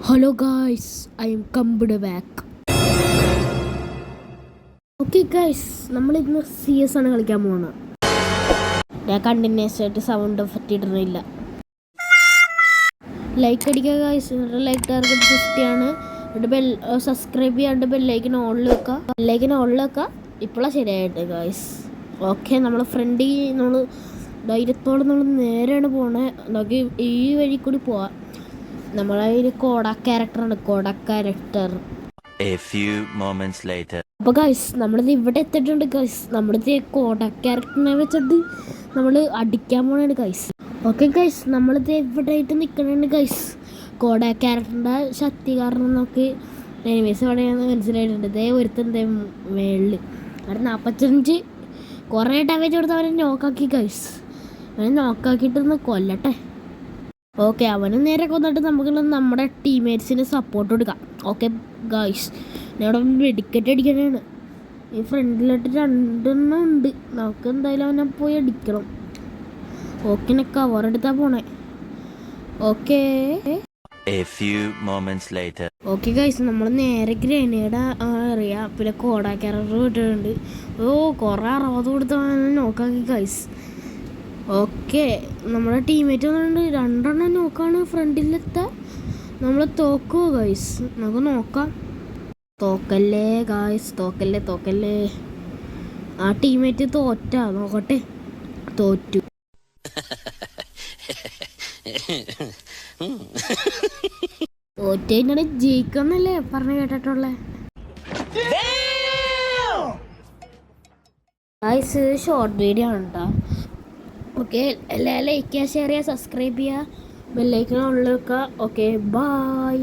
Hello guys, I am comed back. Okay guys, നമ്മളിന്ന് CS ആണ് കളിക്കാൻ പോകുന്നത്. ഞാൻ കണ്ടിന്യൂസ് ആയിട്ട് സൗണ്ട് എഫക്റ്റ് ഇടുന്നില്ല. ലൈക്ക് അടിക്കുക ഗായ്സ്, ലൈക്ക് ടാർഗറ്റ് 50 ആണ്. സബ്സ്ക്രൈബ് ചെയ്യാണ്ട് ബെല്ലൈക്കൻ ഓണിൽ വെക്കുക. ഇപ്പോഴാണ് ശരിയായിട്ട് ഗായ്സ്. ഓക്കെ, നമ്മൾ ഫ്രണ്ടിൽ നമ്മൾ ധൈര്യത്തോടെ നമ്മൾ നേരെയാണ് പോണേ. നമുക്ക് ഈ വഴി കൂടി പോവാം. നമ്മളതിൽ കോഡാക്ക് ക്യാരക്ടർ. അപ്പോൾ ഗൈസ്, നമ്മളിത് ഇവിടെ എത്തിയിട്ടുണ്ട് ഗൈസ്. നമ്മളിത് കോഡാക്ക് ക്യാരക്ടറിനെ വെച്ചിട്ട് നമ്മൾ അടിക്കാൻ പോണാണ് ഗൈസ്. ഓക്കെ ഗൈസ്, നമ്മളിത് ഇവിടെ ആയിട്ട് നിൽക്കണുണ്ട് ഗൈസ്. കോഡാക്ക് ക്യാരക്ടറിൻ്റെ ശക്തി കാരണം നമുക്ക് എനിമീസ് എവിടെയാണെന്ന് മനസ്സിലായിട്ടുണ്ട്. ഇതേ ഒരുത്തൻ്റെ മേളിൽ അവിടെ 45 കുറേ ഡാമേജ് കൊടുത്ത് അവനെ നോക്കാക്കി ഗൈസ്. അവനെ നോക്കാക്കിയിട്ടൊന്ന് കൊല്ലട്ടെ. ഓക്കെ, അവന് നേരെ കൊന്നിട്ട് നമുക്ക് നമ്മുടെ ടീംമേറ്റ്സിന് സപ്പോർട്ട് കൊടുക്കാം. ഓക്കെ ഗായ്സ്, ഞാൻ വെടിക്കറ്റ് അടിക്കാനാണ്. ഈ ഫ്രണ്ടിലായിട്ട് 2 എണ്ണം ഉണ്ട്. നമുക്ക് എന്തായാലും അവനെ പോയി അടിക്കണം. ഓക്കെ, ഞാൻ കവർ എടുത്താൽ പോണേ. ഓക്കെ ഓക്കെ ഗൈസ്, നമ്മൾ നേരെ ഗ്രനേഡ് അറിയാം. പിന്നെ കോഡാക്ക് വിട്ടിട്ടുണ്ട്. കുറേ 60 കൊടുത്ത് നോക്കാക്കി ഗൈസ്. ഓക്കെ, നമ്മുടെ ടീമേറ്റ് വന്നിട്ടുണ്ട്. 2 എണ്ണം നോക്കാണ് ഫ്രണ്ടിലെത്താൻ. നമ്മൾ തോക്കുമോ ഗൈസ്? നമുക്ക് നോക്കാം. തോക്കല്ലേ ഗായ്സ്, തോക്കല്ലേ. ആ ടീമേറ്റ് നോക്കട്ടെ. തോറ്റു. തോറ്റതിനാണ് ജയിക്കുന്നല്ലേ പറഞ്ഞു കേട്ടിട്ടുള്ളേ ഗായ്സ്. ഷോർട്ട് വീഡിയോ ആണ് കേട്ടോ. ഓക്കെ, എല്ലാവരും ലൈക്ക് ചെയ്യുക, ഷെയർ ചെയ്യുക, സബ്സ്ക്രൈബ് ചെയ്യുക, ബെല്ലൈക്കൺ ഓൺ വെക്കുക. Okay, by.